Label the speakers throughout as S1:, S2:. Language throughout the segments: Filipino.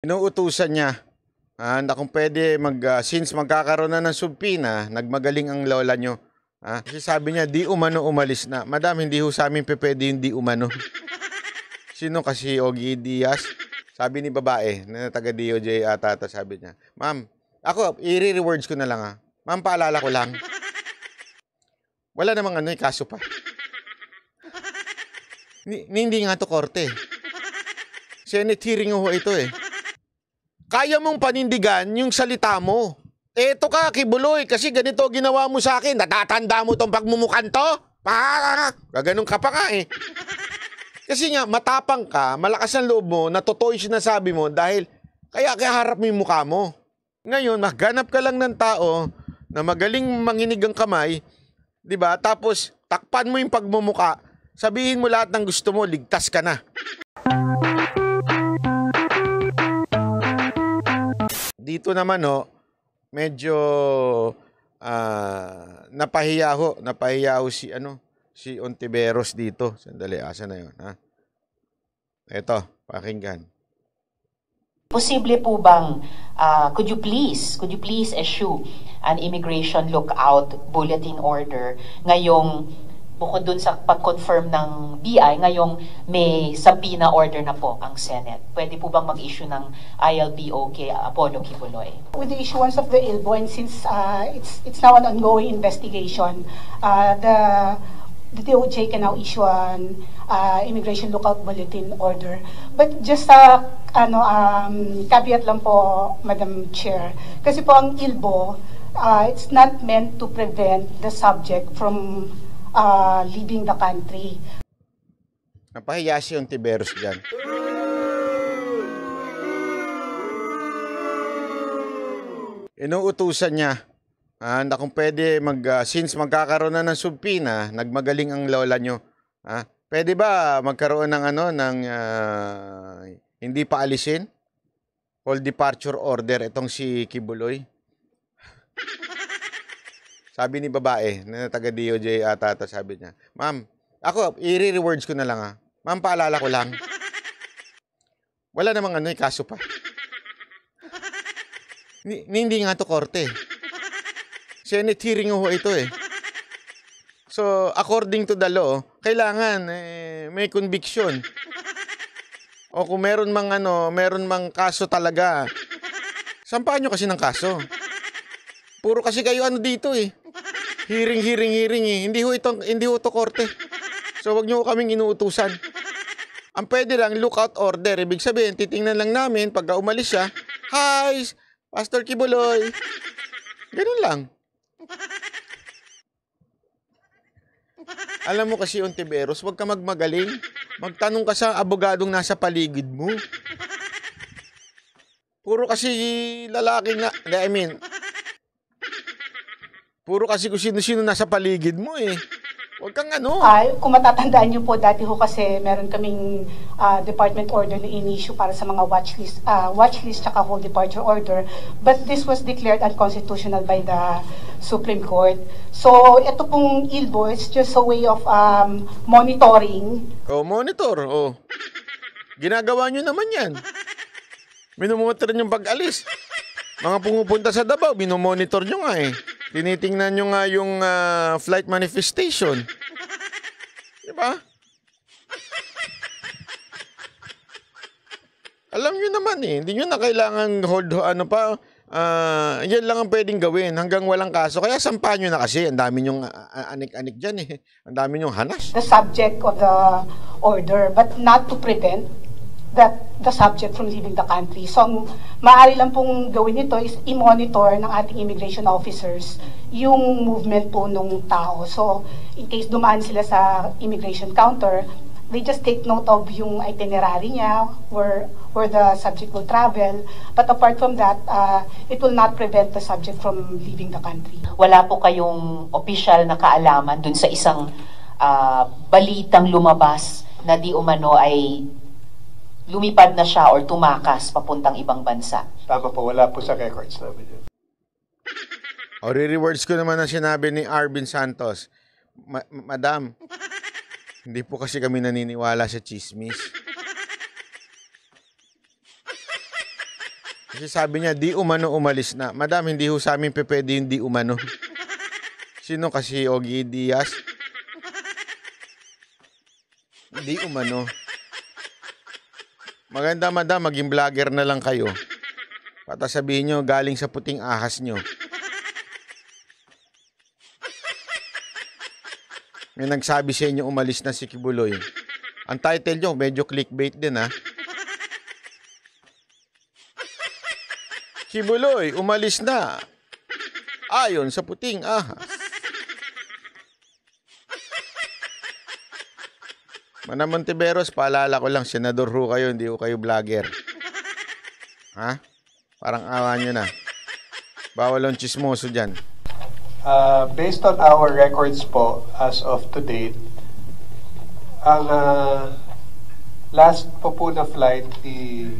S1: Inuutusan niya na kung pwede since magkakaroon na ng subpoena, nagmagaling ang lola nyo. Kasi sabi niya, di umano umalis na. Madam, hindi ho sa amin pwede yung di umano. Sino kasi Ogie Diaz? Sabi ni babae, na taga DOJ ata, sabi niya, ma'am, ako, i-rewards ko na lang Ma'am, paalala ko lang. Wala namang kaso pa. Hindi nga to korte. Senate hearing ho ito Kaya mong panindigan yung salita mo. Eto ka, Kibuloy, kasi ganito ginawa mo sa akin. Natatanda mo tong pagmumukan to? Gaganon ka pa nga Kasi nga, matapang ka, malakas ang loob mo, na totoo yung sinasabi mo dahil kaya harap mo yung mukha mo. Ngayon, maghanap ka lang ng tao na magaling manginig ang kamay, di ba? Tapos, takpan mo yung pagmumuka, sabihin mo lahat ng gusto mo, ligtas ka na. Dito naman medyo napahiya ho si Ontiveros dito. Sandali, asa na yun Ito, pakinggan.
S2: Posible po bang could you please issue an immigration lookout bulletin order ngayong bukod dun sa pag-confirm ng BI, ngayong may subpoena order na po ang Senate. Pwede po bang mag-issue ng ILBO kay Apollo Kibuloy?
S3: With the issuance of the ILBO, and since it's now an ongoing investigation, the DOJ can now issue an immigration lookout bulletin order. But just caveat lang po, Madam Chair, kasi po ang ILBO, it's not meant to prevent the subject from leaving the country.
S1: Napahiya si Ontiveros dyan. Inuutusan niya na kung pwede since magkakaroon na ng subpoena, nagmagaling ang lola nyo. Pwede ba magkaroon ng hindi pa alisin? All departure order itong si Kibuloy. Sabi ni babae, na taga DOJ ata, sabi niya, ma'am, ako, i-rewards ko na lang Ma'am, paalala ko lang. Wala namang kaso pa. Hindi nga to korte. Senate hearing ho ito So, according to the law, kailangan may conviction. O kung meron mang kaso talaga, sampahan nyo kasi ng kaso. Puro kasi kayo dito Hearing Hindi ho ito korte. So, wag nyo kaming inuutusan. Ang pwede lang, lookout order. Ibig sabihin, titingnan lang namin pagka umalis siya, hi, Pastor Kibuloy. Ganun lang. Alam mo kasi, Ontiveros, wag ka magmagaling. Magtanong ka sa abogadong nasa paligid mo. Puro kasi lalaki nga, puro kasi kung sino-sino nasa paligid mo Huwag kang
S3: Kung matatandaan niyo po, dati ho kasi meron kaming department order na in-issue para sa mga watchlist tsaka whole departure order. But this was declared unconstitutional by the Supreme Court. So, ito pong ILBO, it's just a way of monitoring.
S1: Monitor. Ginagawa nyo naman yan. Minomonitor yung pag-alis. Mga pumupunta sa Davao, minomonitor nyo nga Tinitingnan nyo nga yung flight manifestation. Diba? Alam nyo naman hindi nyo na kailangan yan lang ang pwedeng gawin hanggang walang kaso. Kaya sampahan nyo na kasi. Ang dami nyong anik-anik dyan Ang dami nyong hanas.
S3: The subject of the order, but not to prevent the subject from leaving the country. So, maaari lang pong gawin ito is i-monitor ng ating immigration officers yung movement po ng tao. So, in case dumaan sila sa immigration counter, they just take note of yung itinerary niya, where the subject will travel. But apart from that, it will not prevent the subject from leaving the country.
S2: Wala po kayong official na kaalaman dun sa isang balitang lumabas na di umano ay lumipad na siya or tumakas papuntang ibang bansa?
S4: Tama po, wala po sa records namin yun.
S1: Re-rewards ko naman ang sinabi ni Arvin Santos. Madam, hindi po kasi kami naniniwala sa chismis. Kasi sabi niya, di umano umalis na. Madam, hindi ho sa amin pwede yung di umano. Sino kasi Ogie Diaz? Di umano. Maganda, madam, maging vlogger na lang kayo. Pata sabihin nyo, galing sa puting ahas nyo. May nagsabi sa inyo, umalis na si Kibuloy. Ang title nyo, medyo clickbait din, ha? Kibuloy, umalis na. Ayon sa puting ahas. Manang Montiveros, paalala ko lang, senador ho kayo, hindi ho kayo vlogger. Ha? Parang awa nyo na. Bawal ang chismoso dyan.
S4: Based on our records po, as of to date, ang last po na flight ni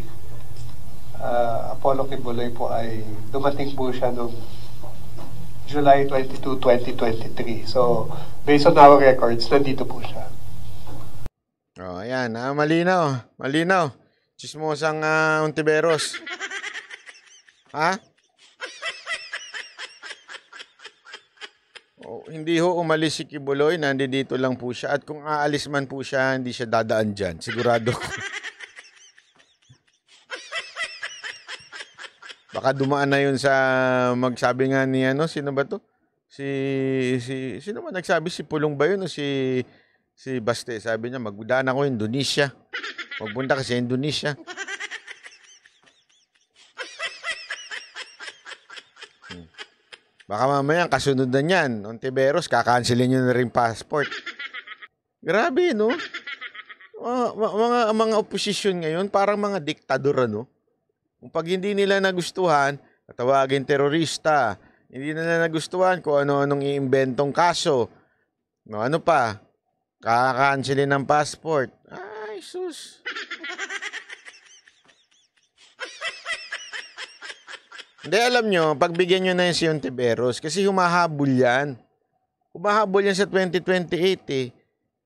S4: Apollo Kibuloy po ay dumating po siya noong July 22, 2023. So, based on our records, nandito po siya.
S1: Oh, ayan. Malinaw. Malinaw. Chismosang Ontiveros. Ha? Oh, hindi ho umalis si Kibuloy. Nandito lang po siya. At kung aalis man po siya, hindi siya dadaan dyan. Sigurado ko. Baka dumaan na yun sa magsabi nga ni ano, sino ba to? Sino ba nagsabi? Si Pulong ba yun o si Baste? Sabi niya, magdaan ako Indonesia. Magpunta kasi Indonesia. Baka mamaya kasunod na niyan. Ontiveros, kakansilin nyo na rin passport. Grabe, no? Mga opposition ngayon, parang mga diktador, ano? Kung pag hindi nila nagustuhan, tawagin terorista. Hindi nila nagustuhan kung ano-anong iimbentong kaso. No, ano pa? Kakakansilin ng passport. Ay, sus. Hindi, alam nyo, pagbigyan nyo na yun si Ontiveros kasi humahabol yan. Humahabol yan sa 2028 eh.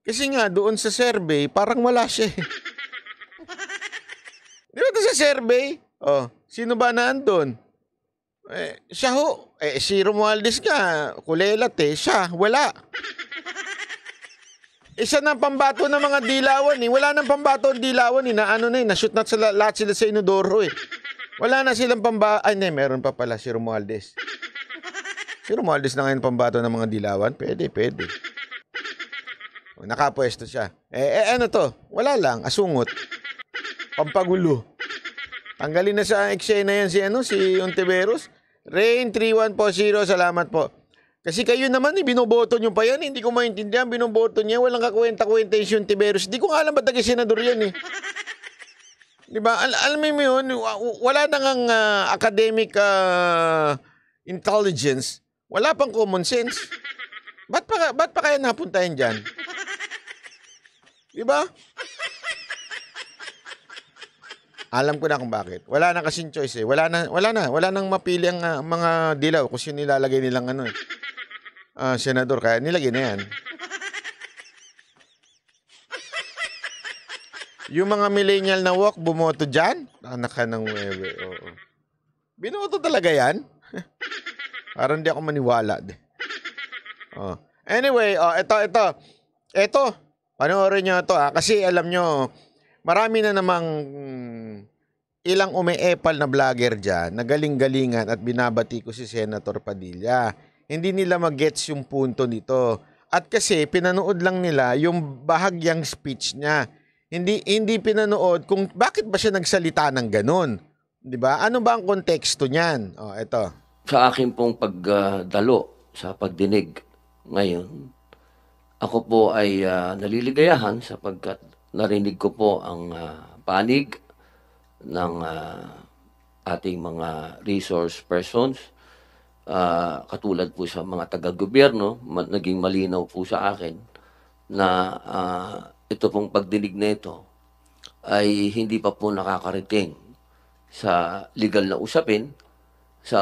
S1: Kasi nga, doon sa survey, parang wala siya eh. Di ba ito sa survey? Oh, sino ba naandun? Siya ho. Si Romualdez nga, kulelat eh. Siya, wala. Isa ng pambato ng mga dilawan eh. Wala nang pambato ang dilawan eh. Na ano na eh, na-shoot na lahat sila sa inodoro eh. Wala na silang pambato. Ay, hindi, meron pa pala si Romualdez. Si Romualdez na ngayon pambato ng mga dilawan? Pwede. Nakapwesto siya. Ano to? Wala lang, asungot. Pampagulo. Tanggalin na sa eksena yan si Ontiveros. Rain 3140, salamat po. Kasi kayo naman, binoboto nyo pa yan. Hindi ko maintindihan, binoboto niya. Walang kakwenta-kwenta yung si Ontiveros. Hindi ko nga alam ba't nag-senador yan eh. Diba? Alam mo yun, wala na ngang academic intelligence. Wala pang common sense. Ba't pa kaya napunta yan dyan? Diba? Alam ko na kung bakit. Wala na kasing choice eh. Wala nang mapili ang mga dilaw kung sino nilalagay nilang senador. Kaya nilagay na yan. Yung mga millennial na walk, bumoto dyan? Anak ka ng webe. Oo. Binoto talaga yan? Parang di ako maniwala. Oh. Anyway, ito. Panoorin nyo ito ha. Kasi alam nyo, marami na namang ilang umeepal na vlogger dyan na galing-galingan at binabati ko si Senator Padilla. Hindi nila mag-gets yung punto nito. At kasi pinanood lang nila yung bahagyang speech niya. Hindi pinanood kung bakit ba siya nagsalita ng ganun. 'Di ba? Ano ba ang konteksto niyan? Oh, ito.
S5: Sa akin pong pagdalo sa pagdinig ngayon, ako po ay naliligayahan sapagkat narinig ko po ang panig ng ating mga resource persons, katulad po sa mga taga-gobyerno. Naging malinaw po sa akin na ito pong pagdinig na ito ay hindi pa po nakakarating sa legal na usapin, sa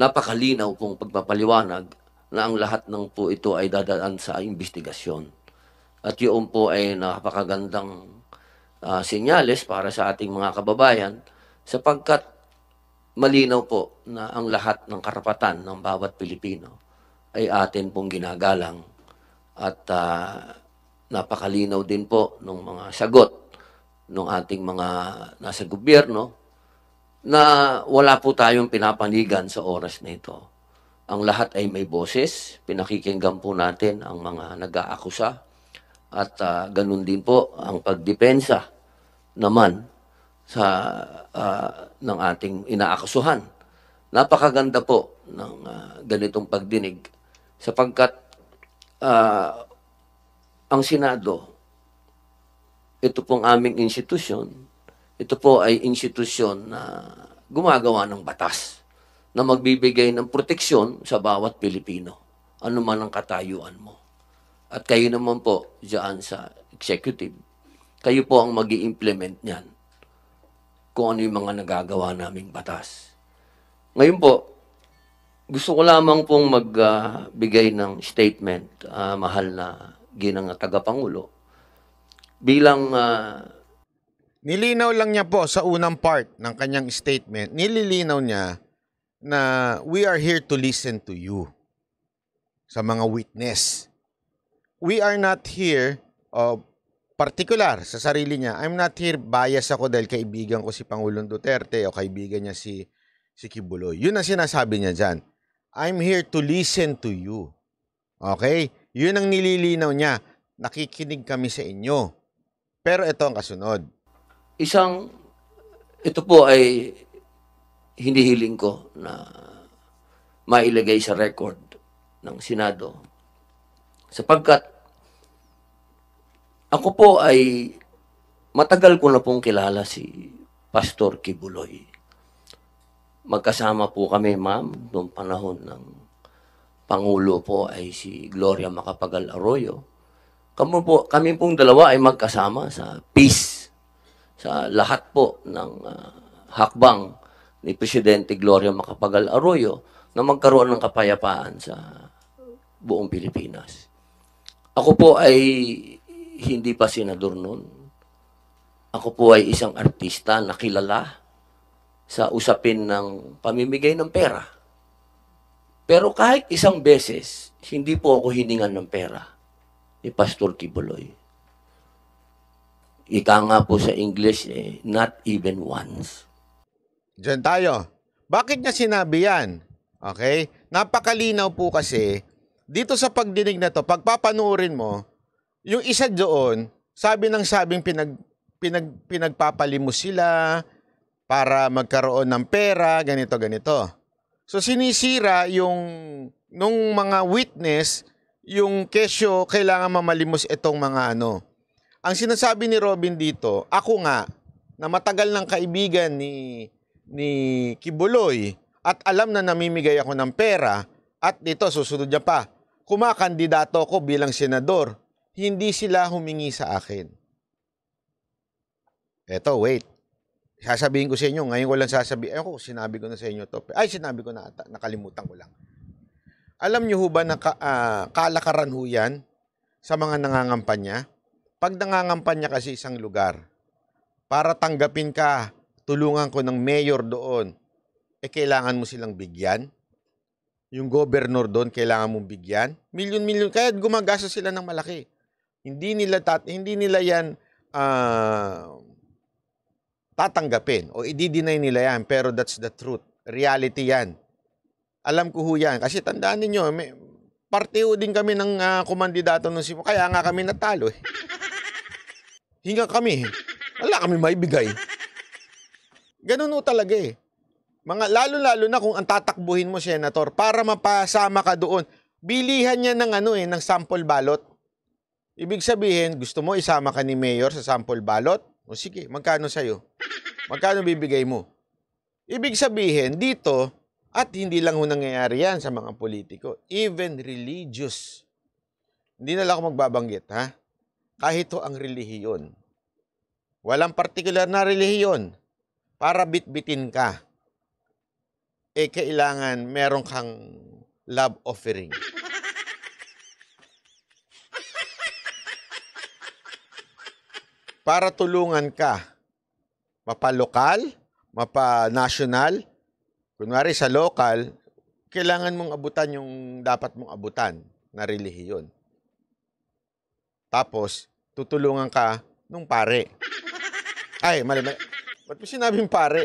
S5: napakalinaw pong pagpapaliwanag na ang lahat ng po ito ay dadaan sa investigasyon. At yun po ay napakagandang senyales para sa ating mga kababayan sapagkat malinaw po na ang lahat ng karapatan ng bawat Pilipino ay atin pong ginagalang at napakalinaw din po ng mga sagot ng ating mga nasa gobyerno na wala po tayong pinapanigan sa oras na ito. Ang lahat ay may boses, pinakikinggan po natin ang mga nag-aakusa at ganun din po ang pagdepensa naman sa ng ating inaakusuhan. Napakaganda po ng ganitong pagdinig sapagkat ang Senado, ito pong aming institusyon, ito po ay institusyon na gumagawa ng batas na magbibigay ng proteksyon sa bawat Pilipino, ano man ang katayuan mo. At kayo naman po diyan sa executive, kayo po ang mag-i-implement niyan kung ano yung mga nagagawa naming batas. Ngayon po, gusto ko lamang pong magbigay ng statement, mahal na ginang tagapangulo, bilang
S1: Nilinaw lang niya po sa unang part ng kanyang statement, nililinaw niya na we are here to listen to you sa mga witness. We are not here, particular sa sarili niya, I'm not here bias ako dahil kaibigan ko si Pangulong Duterte o kaibigan niya si Kibuloy. Yun ang sinasabi niya dyan. I'm here to listen to you. Okay? Yun ang nililinaw niya. Nakikinig kami sa inyo. Pero ito ang kasunod.
S5: ito po ay hinihiling ko na mailagay sa record ng Senado sapagkat ako po ay matagal ko na pong kilala si Pastor Kibuloy. Magkasama po kami, ma'am, noong panahon ng Pangulo po ay si Gloria Macapagal Arroyo. Kami pong dalawa ay magkasama sa peace, sa lahat po ng hakbang ni Presidente Gloria Macapagal Arroyo na magkaroon ng kapayapaan sa buong Pilipinas. Ako po ay hindi pa senador noon. Ako po ay isang artista na kilala sa usapin ng pamimigay ng pera. Pero kahit isang beses, hindi po ako hiningan ng pera ni Pastor Kibuloy. Ika nga po sa English, not even once.
S1: Diyan tayo. Bakit niya sinabi yan? Okay? Napakalinaw po kasi, dito sa pagdinig na to, pagpapanuorin mo, yung isa doon, sabi ng sabing pinagpapalimos sila para magkaroon ng pera, ganito, ganito. So sinisira nung mga witness, yung kesyo kailangan mamalimos itong mga ano. Ang sinasabi ni Robin dito, ako nga, na matagal ng kaibigan ni Kibuloy at alam na namimigay ako ng pera at dito susunod niya pa, kumakandidato ako bilang senador, hindi sila humingi sa akin. Eto, wait. Sasabihin ko sa inyo, ngayon ko lang sasabihin, sinabi ko na sa inyo to. Ay, sinabi ko na ata, nakalimutan ko lang. Alam niyo ho ba na kalakaran ho yan sa mga nangangampanya? Pag nangangampanya kasi isang lugar, para tanggapin ka, tulungan ko ng mayor doon, kailangan mo silang bigyan. Yung governor doon, kailangan mong bigyan. Milyon-milyon, kaya gumagastos sila ng malaki. Hindi nila yan tatanggapin o i-deny nila yan, pero that's the truth. Reality yan. Alam ko ho yan. Kasi tandaan ninyo, parte ho din kami ng kumandidato ng Simo. Kaya nga kami natalo eh. Hinga kami. Wala kami maibigay. Ganun ho talaga eh. Lalo-lalo na kung ang tatakbuhin mo, Senator, para mapasama ka doon, bilihan niya ng ng sample ballot. Ibig sabihin, gusto mo isama ka ni Mayor sa sample ballot? O sige, magkano sa'yo? Magkano bibigay mo? Ibig sabihin, dito, at hindi lang ho nangyayari yan sa mga politiko, even religious. Hindi na lang ako magbabanggit, ha? Kahit ho ang relihiyon. Walang partikular na relihiyon. Para bitbitin ka, kailangan meron kang love offering. para tulungan ka. Mapa-lokal, mapa-national. Kunwari sa local, kailangan mong abutan yung dapat mong abutan na relihiyon. Tapos, tutulungan ka nung pare. Ay, mali. Ba't mo sinabing pare?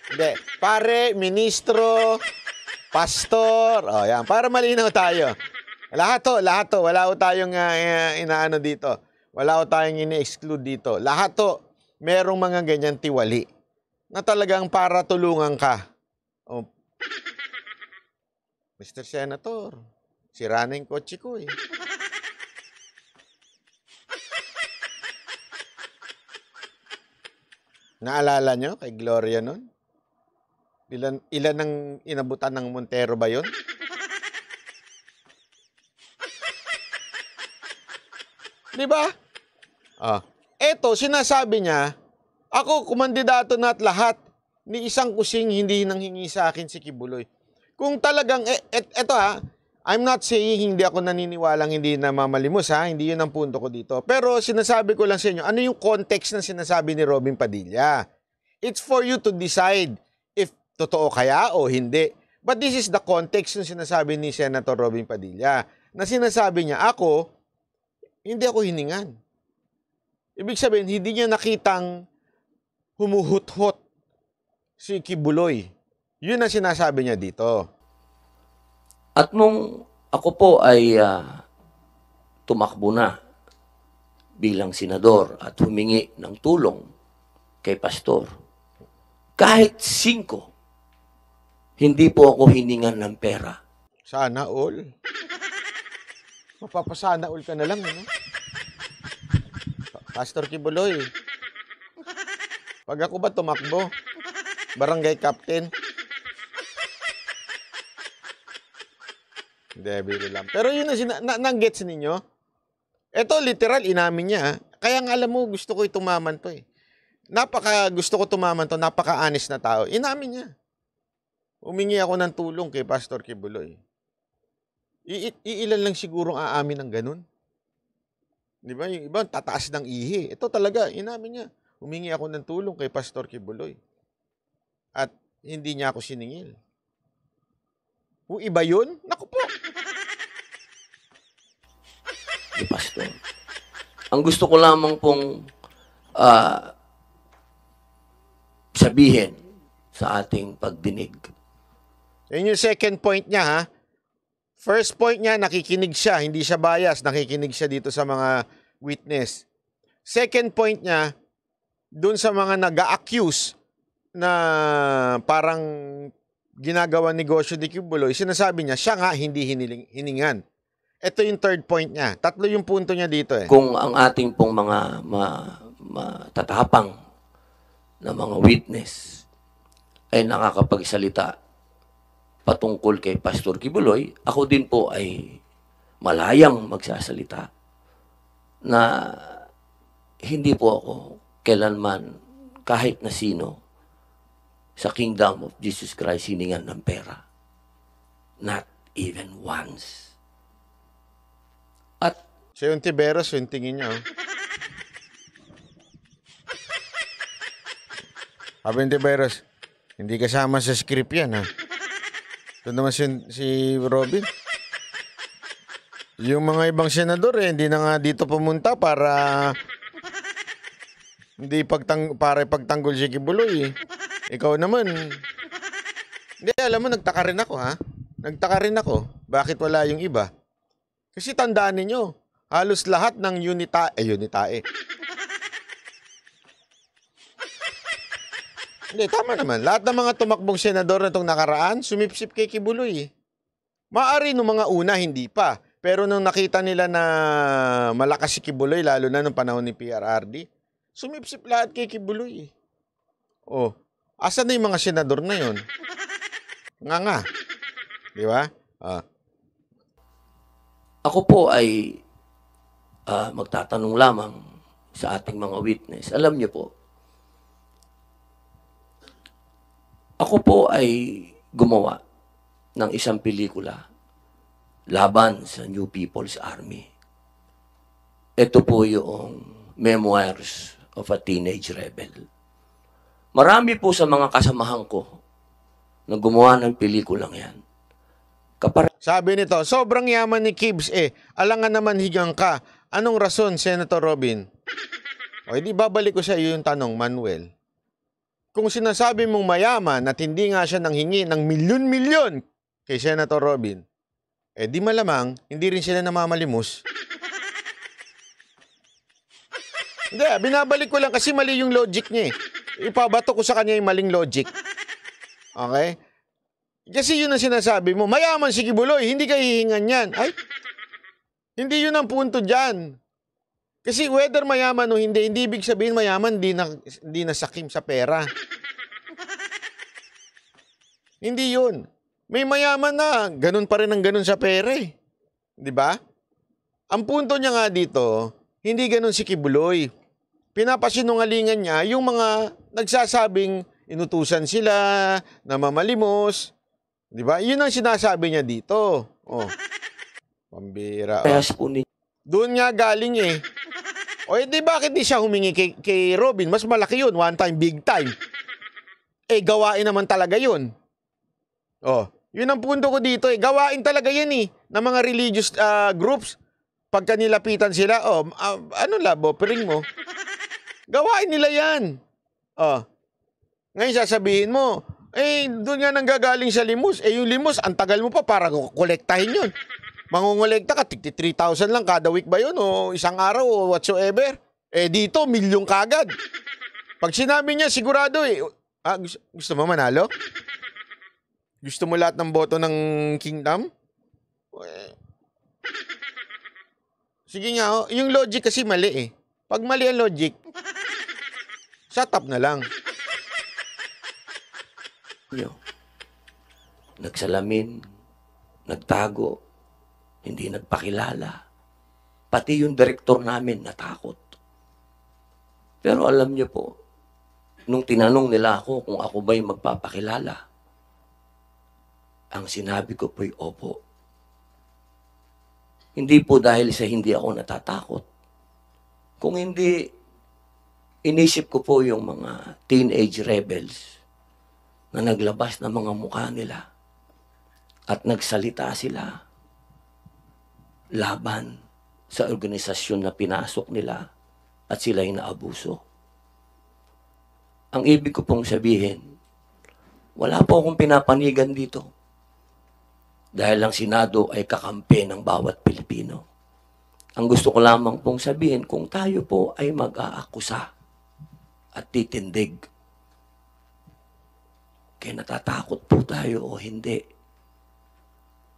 S1: Hindi. Pare, ministro, pastor. O, yan. Para malinaw tayo. Lahat to. Wala ko tayong inaano dito. Wala ko tayong ini-exclude dito. Lahat to, merong mga ganyan tiwali na talagang para tulungan ka. O, Mr. Senator, sira na yung kotse ko eh. Naalala nyo kay Gloria nun? Ilan ang inabutan ng Montero ba yun? Di ba? Eto, sinasabi niya, ako kumandidato na at lahat ni isang kusing hindi nanghingi sa akin si Kibuloy. Kung talagang, eto I'm not saying hindi ako naniniwalang hindi na mamalimos hindi yun ang punto ko dito. Pero sinasabi ko lang sa inyo, ano yung context ng sinasabi ni Robin Padilla? It's for you to decide if totoo kaya o hindi. But this is the context ng sinasabi ni Senator Robin Padilla. Na sinasabi niya, hindi ako hiningan. Ibig sabihin, hindi niya nakitang humuhut-hut si Kibuloy. Yun ang sinasabi niya dito.
S5: At nung ako po ay tumakbo na bilang senador at humingi ng tulong kay pastor, kahit 5, hindi po ako hiningan ng pera.
S1: Sana all. Mapapasana all ka na lang, ano? Pastor Kibuloy. Pag ako ba tumakbo, barangay captain, Debili lang. Pero yun ang gets ninyo. Ito literal, inamin niya. Kaya nga alam mo, gusto ko tumaman to eh. Gusto ko tumaman to, napaka-honest na tao. Inamin niya. Humingi ako ng tulong kay Pastor Kibuloy. Iilan lang siguro ang aamin ng ganun. Di ba? Yung iba, tataas ng ihi. Ito talaga, inamin niya. Humingi ako ng tulong kay Pastor Kibuloy. At hindi niya ako siningil. Kung iba yun, naku po.
S5: Ni pastor. Ang gusto ko lamang pong sabihin sa ating pagdinig.
S1: Yun yung second point niya, First point niya, nakikinig siya. Hindi siya bias. Nakikinig siya dito sa mga witness. Second point niya, dun sa mga nag-a-accuse na parang ginagawa negosyo ni Kibuloy, sinasabi niya, siya nga hindi hiningan. Ito yung third point niya. Tatlo yung punto niya dito eh.
S5: Kung ang ating pong mga matatapang na mga witness ay nakakapagsalita patungkol kay Pastor Kibuloy, ako din po ay malayang magsasalita na hindi po ako kailanman kahit na sino sa kingdom of Jesus Christ hiningan ng pera. Not even once. At
S1: siya yung Tiberos, yung tingin niya. Sabi yung Tiberos, hindi kasama sa script yan, Ito naman si Robin. Yung mga ibang senador, hindi na nga dito pumunta para para pagtanggol si Kibuloy. Ikaw naman. Hindi, alam mo, nagtaka rin ako, Nagtaka rin ako. Bakit wala yung iba? Kasi tandaan ninyo, halos lahat ng unitae. Hindi, tama naman. Lahat ng mga tumakbong senador na itong nakaraan, sumipsip kay Kibuloy. Maari nung mga una, hindi pa. Pero nung nakita nila na malakas si Kibuloy, lalo na nung panahon ni PRRD, sumipsip lahat kay Kibuloy. Oh, asan na yung mga senador na yun? Nga. Di ba?
S5: ako po ay magtatanong lamang sa ating mga witness. Alam niyo po, ako po ay gumawa ng isang pelikula laban sa New People's Army. Ito po yung Memoirs of a Teenage Rebel. Marami po sa mga kasamahan ko na gumawa ng pelikulang yan.
S1: Sabi nito, sobrang yaman ni Kibbs alangan naman higang ka. Anong rason, Senator Robin? O, hindi babalik ko sa iyo yung tanong, Manuel. Kung sinasabi mong mayaman at hindi nga siya nanghingi ng milyon-milyon kay Senator Robin, di malamang, hindi rin sila namamalimos. Hindi, binabalik ko lang kasi mali yung logic niya Ipabato ko sa kanya yung maling logic. Okay? Kasi yun ang sinasabi mo, mayaman si Kibuloy, hindi ka hihingan yan. Ay, hindi yun ang punto dyan. Kasi whether mayaman o hindi ibig sabihin mayaman, di na sakim sa pera. Hindi yun. May mayaman na, ganun pa rin ang ganun sa pera Di ba? Ang punto niya nga dito, hindi ganun si Kibuloy. Pinapasinungalingan niya yung mga nagsasabing inutusan sila, namamalimos. Di ba? Yun ang sinasabi niya dito. Oh. Pambira. Doon nga galing O di bakit di siya humingi kay Robin? Mas malaki yun. One time, big time. Gawain naman talaga yun. Oh. Yun ang punto ko dito Gawain talaga yan ng mga religious groups. Pagka nilapitan sila, ano labo, piring mo? Gawain nila yan. Ngayon sasabihin mo, doon nga nanggagaling sa limos. Yung limos, ang tagal mo pa para kolektahin yun. Mangungulekta ka, 3,000 lang kada week ba yun? O isang araw o whatsoever? Dito, milyon kagad. Pag sinabi niya, sigurado gusto mo manalo? Gusto mo lahat ng boto ng kingdom? Sige nga, yung logic kasi mali Pag mali ang logic, shut up na lang.
S5: Nagsalamin, nagtago, hindi nagpakilala. Pati yung direktor namin natakot. Pero alam niyo po, nung tinanong nila ako kung ako ba'y magpapakilala, ang sinabi ko po'y opo. Hindi po dahil sa hindi ako natatakot. Kung hindi, inisip ko po yung mga teenage rebels na naglabas ng mga mukha nila at nagsalita sila laban sa organisasyon na pinasok nila at sila'y naabuso. Ang ibig ko pong sabihin, wala po akong pinapanigan dito. Dahil ang Senado ay kakampi ng bawat Pilipino. Ang gusto ko lamang pong sabihin, kung tayo po ay mag-aakusa at titindig, kaya natatakot po tayo o hindi,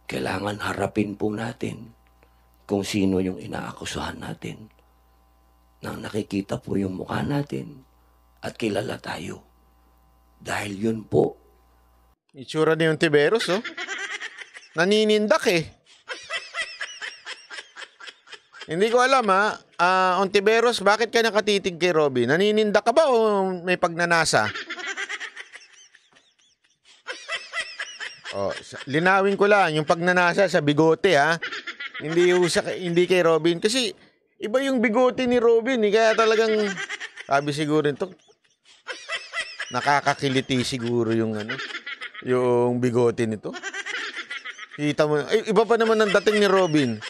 S5: kailangan harapin po natin kung sino yung inaakusahan natin. Nang nakikita po yung mukha natin at kilala tayo. Dahil yun po.
S1: Itsura ni yung Tiberos, naninindak Hindi ko alam Ontiveros, bakit ka nakatitig kay Robby? Naninindak ka ba o may pagnanasa? Linawin ko lang, yung pagnanasa sa bigote Hindi kay Robin. Kasi iba yung bigote ni Robin kaya talagang sabi siguro nito, nakakakiliti siguro yung yung bigote nito. Kita mo, iba pa naman ang dating ni Robin.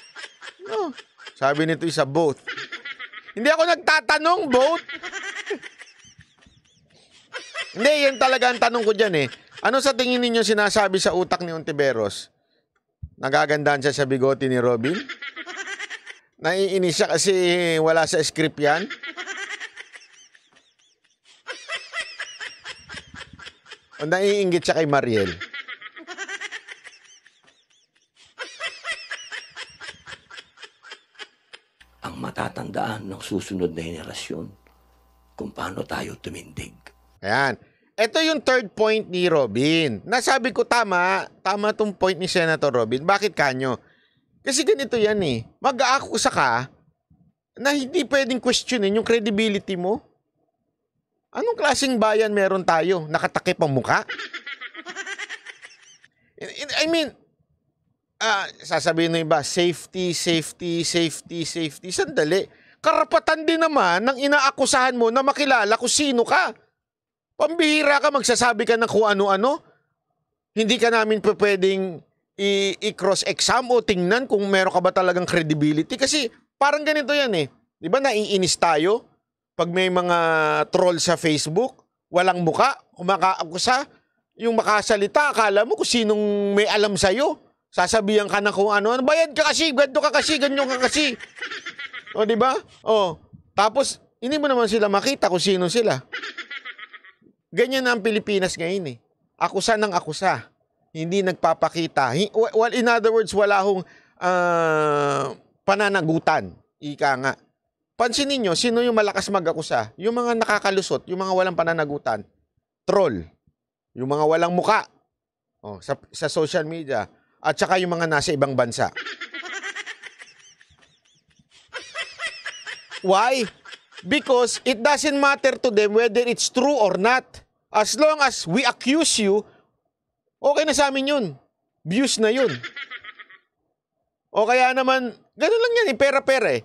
S1: Sabi nito isa both. Hindi ako nagtatanong both. Hindi, yan talaga ang tanong ko dyan Ano sa tingin ninyo sinasabi sa utak ni Ontiveros? Nagagandahan siya sa bigote ni Robin? Naiinis siya kasi wala sa script yan? O naiinggit siya kay Mariel?
S5: Ang matatandaan ng susunod na henerasyon kung paano tayo tumindig.
S1: Ayan. Ito yung third point ni Robin. Nasabi ko tama tong point ni Senator Robin. Bakit kanyo? Kasi ganito yan Mag-aakusa ka na hindi pwedeng questionin yung credibility mo. Anong klaseng bayan meron tayo? Nakatakip ang muka? I mean, sasabihin ng iba, safety. Sandali. karapatan din naman ng inaakusahan mo na makilala kung sino ka. Pambihira ka, magsasabi ka ng kung ano-ano. Hindi ka namin pwedeng i-cross-exam o tingnan kung meron ka ba talagang credibility. Kasi parang ganito yan eh. Di ba naiinis tayo pag may mga troll sa Facebook, walang muka, kumakaakusa, yung makasalita, akala mo kung sinong may alam sa'yo. Sasabihan ka na kung ano, bayad ka kasi, ganito ka kasi, ganyan ka kasi. O, di ba? O, tapos, hindi mo naman sila makita kung sino sila. Ganyan na ang Pilipinas ngayon eh. Akusa ng akusa. Hindi nagpapakita. Well, in other words, wala akong pananagutan. Ika nga. Pansinin nyo, sino yung malakas mag-akusa? Yung mga nakakalusot, yung mga walang pananagutan. Troll. Yung mga walang muka. Oh, sa social media. At saka yung mga nasa ibang bansa. Why? Because it doesn't matter to them whether it's true or not. As long as we accuse you, okay na sa amin yun. Views na yun. O kaya naman, ganun lang yan, pera-pera eh.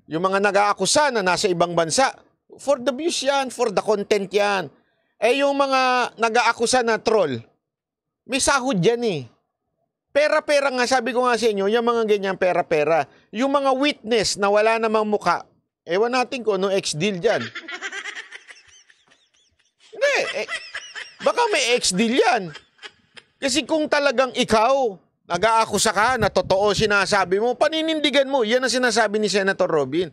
S1: Yung mga nag-aakusa na nasa ibang bansa, for the views yan, for the content yan. Eh yung mga nag-aakusa na troll, may sahod yan eh. Pera-pera nga, sabi ko nga sa inyo, yung mga ganyan pera-pera. Yung mga witness na wala namang muka, ewan natin kung ano ex-deal dyan. Hindi, baka may ex-deal yan. Kasi kung talagang ikaw, nag-aakusa ka na totoo sinasabi mo, paninindigan mo. Yan ang sinasabi ni Senator Robin.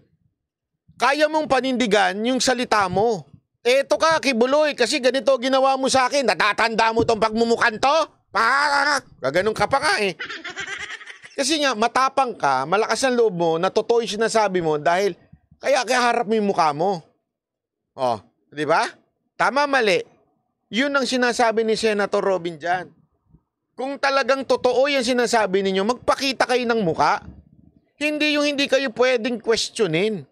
S1: Kaya mong panindigan yung salita mo. Eto ka, Kibuloy, kasi ganito ginawa mo sa akin. Natatanda mo tong pagmumukan to? Gaganon ka pa nga eh. Kasi nga, matapang ka, malakas ang loob mo, na totoo yung sinasabi mo dahil kaya harap mo yung mukha mo. Oh, di ba? Tama, mali. Yun ang sinasabi ni Senator Robin dyan. Kung talagang totoo yung sinasabi ninyo, magpakita kayo ng muka. Hindi yung hindi kayo pwedeng questionin.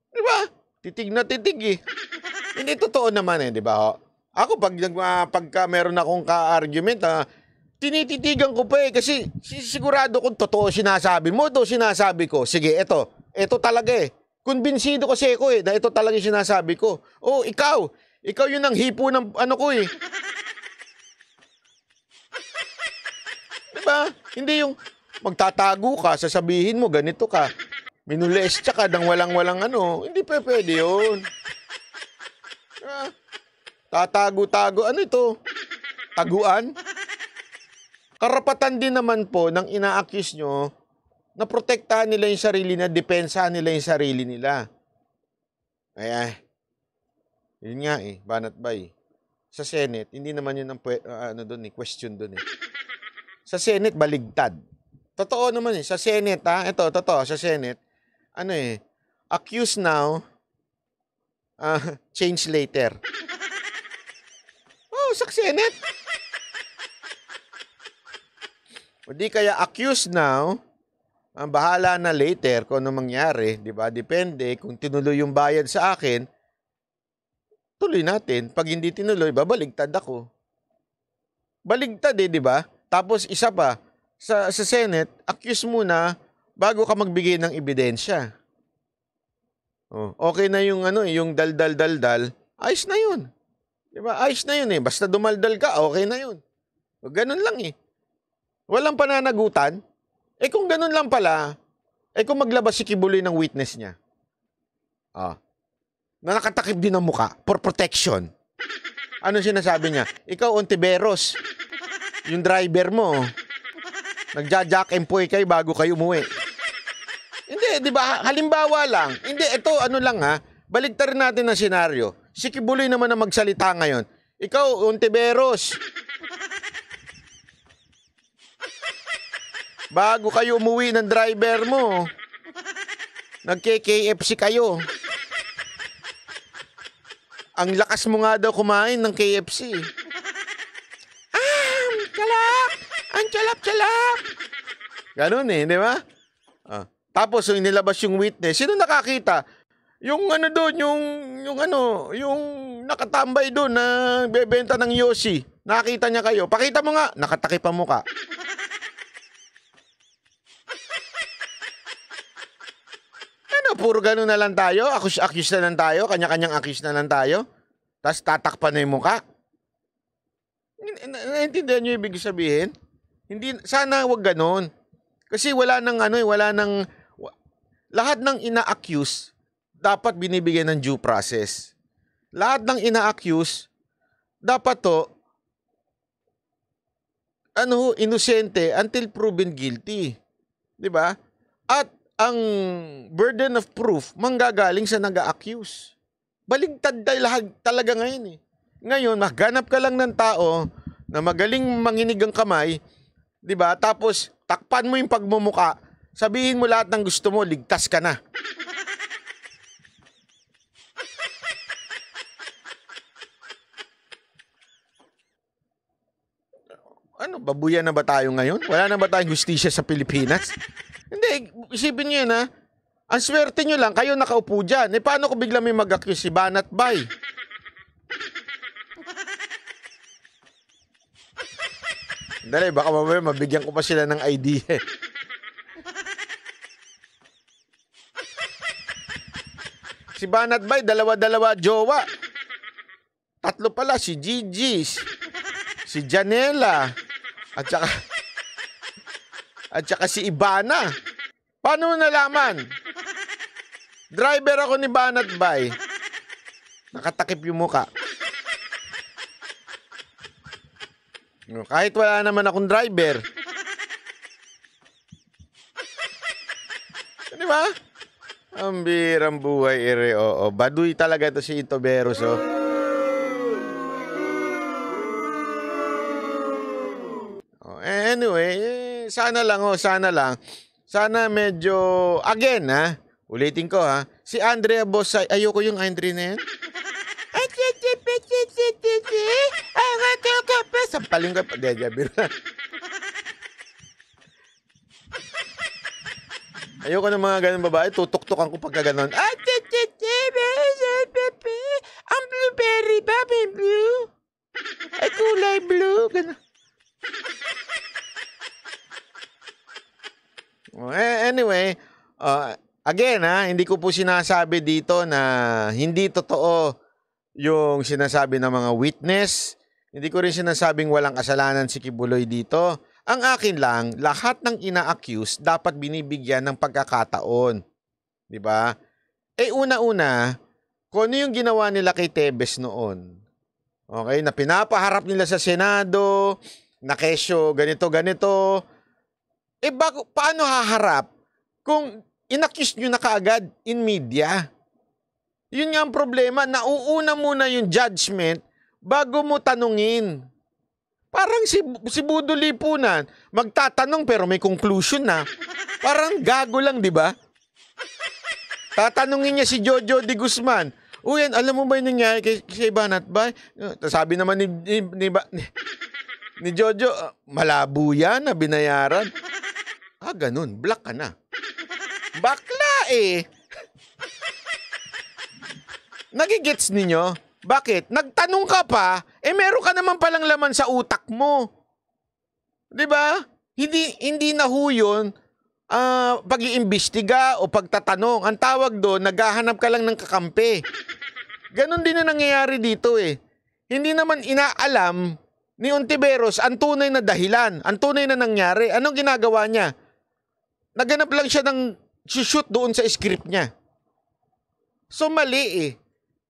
S1: Di ba? Titig na titig eh. Hindi totoo naman eh, di ba? Ako, pagka meron akong ka-argument, tinititigan ko pa eh. Kasi sigurado kung totoo sinasabi mo, ito sinasabi ko. Sige, ito talaga eh. Kumbinsido kasi ako eh, na ito talaga yung sinasabi ko. Oh, ikaw yun ang hipo ng ano ko eh. Diba? Hindi yung magtatago ka, sasabihin mo, ganito ka. Minulestya ka ng walang ano. Hindi pa pwede yun. Diba? Tatago-tago. Ano ito? Taguan? Karapatan din naman po ng ina-accuse nyo na protektahan nila yung sarili na depensahan nila yung sarili nila. Ay, yun nga eh, banat bay. Sa Senate, hindi naman yun ang question doon eh. Sa Senate, baligtad. Totoo naman eh. Sa Senate, ito, totoo, sa Senate, accuse now, change later. Oh, sa Senate. O di kaya accuse now, bahala na later kung ano mangyari, di ba? Depende, kung tinuloy yung bayad sa akin, tuloy natin. Pag hindi tinuloy, babaligtad ako. Baligtad eh, di ba? Tapos isa pa, sa Senate, accuse muna bago ka magbigay ng ebidensya. Oh, okay na yung yung dal-dal-dal-dal, ayos na yun. Diba? Ayos na yun eh. Basta dumaldal ka, okay na yun. O, ganun lang eh. Walang pananagutan. Eh kung ganun lang pala, kung maglabas si Kibuloy ng witness niya, na nakatakip din ang muka for protection. Ano sinasabi niya? Ikaw, Ontiveros, yung driver mo, nagja-jack and poy kayo bago kayo umuwi. Hindi, di ba? Halimbawa lang. Hindi, ito ano lang baligtarin natin ang senaryo. Si Kibuloy naman na magsalita ngayon. Ikaw, Ontiveros, bago kayo umuwi ng driver mo, nagke-KFC kayo. Ang lakas mo nga daw kumain ng KFC. Calap! Ang calap-calap! Ganun eh, di ba? Tapos, yung nilabas yung witness, sino nakakita? Yung doon, yung nakatambay doon na bebenta ng Yossi. Nakita niya kayo. Pakita mo nga, nakatakip ang muka. Ano? puro ganun na lang tayo. Accuse na lang tayo. Kanya-kanyang accuse na lang tayo. Tapos tatakpan na yung mukha. Naintindihan nyo ibig sabihin? Hindi, sana wag ganun. Kasi wala nang lahat ng ina-accuse dapat binibigyan ng due process. Lahat ng ina-accuse dapat to inosente until proven guilty. 'Di ba? At ang burden of proof manggagaling sa nag-a-accuse. Baligtad talaga ngayon eh. Ngayon, maghanap ka lang ng tao na magaling manginig ang kamay, 'di ba? Tapos takpan mo yung pagmumuka, sabihin mo lahat ng gusto mo, ligtas ka na. Ano, babuyan na ba tayo ngayon? Wala na ba tayong hustisya sa Pilipinas? Hindi, isipin nyo yun ha. Ang swerte nyo lang, kayo nakaupo dyan. Eh, paano ko bigla may mag-accuse si Banat Bay? Dali, baka mamaya mabigyan ko pa sila ng idea. Si Banat Bay, dalawa-dalawa jowa. Tatlo pala, si Gigi, si Janela, at saka si Ibana. Paano mo nalaman? Driver ako ni Banat Bay. Nakatakip yung muka. Kahit wala naman akong driver. Di ba? Ang birang buhay, ere. Oo. Baduy talaga ito si Itoberos, oh. Anyway, sana lang. Sana medyo, again ha, ulitin ko ha, si Andrea Bosay, ayoko yung Andre na yan. Sampalin ko pa, ayoko ng mga ganun babae, tutok-tokan ko pagka ganun. Ang blueberry ba, blue? Ay, kulay blue, ganun. Anyway, again hindi ko po sinasabi dito na hindi totoo yung sinasabi ng mga witness. Hindi ko rin sinasabing walang kasalanan si Kibuloy dito. Ang akin lang, lahat ng ina-accuse dapat binibigyan ng pagkakataon. 'Di ba? Una-una, kung ano yung ginawa nila kay Tebes noon. Okay, na pinapaharap nila sa Senado, na kesyo ganito. Paano haharap kung inaccuse nyo na kaagad in media? Yun nga ang problema, nauuna muna yung judgment bago mo tanungin. Parang si Budo Lipunan, magtatanong pero may conclusion na. Parang gago lang, di ba? Tatanungin niya si Jojo de Guzman, uy, alam mo ba yung nangyari kay Banat Bay? Sabi naman ni Jojo, malabo yan na binayaran. Ganun. Black ka na. Bakla eh. Nagigets ninyo? Bakit? Nagtanong ka pa, meron ka naman palang laman sa utak mo. 'Di ba? Hindi na ho yun pag-iimbestiga o pagtatanong. Ang tawag doon, naghahanap ka lang ng kakampi. Ganon din na nangyayari dito eh. Hindi naman inaalam ni Ontiveros ang tunay na dahilan, ang tunay na nangyari. Anong ginagawa niya? Naganap lang siya ng shoot doon sa script niya. So mali eh.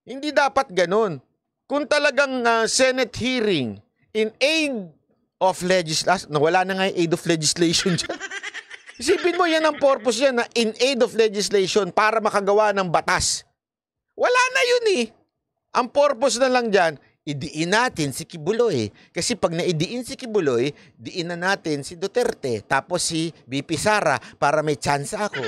S1: Hindi dapat ganun. Kung talagang Senate hearing in aid of legislation, wala na nga yung aid of legislation dyan. Isipin mo yan ang purpose yan na in aid of legislation para makagawa ng batas. Wala na yun eh. Ang purpose na lang dyan, idiin natin si Kibuloy. Kasi pag naidiin si Kibuloy, diin na natin si Duterte. Tapos si BP Sara para may chance ako.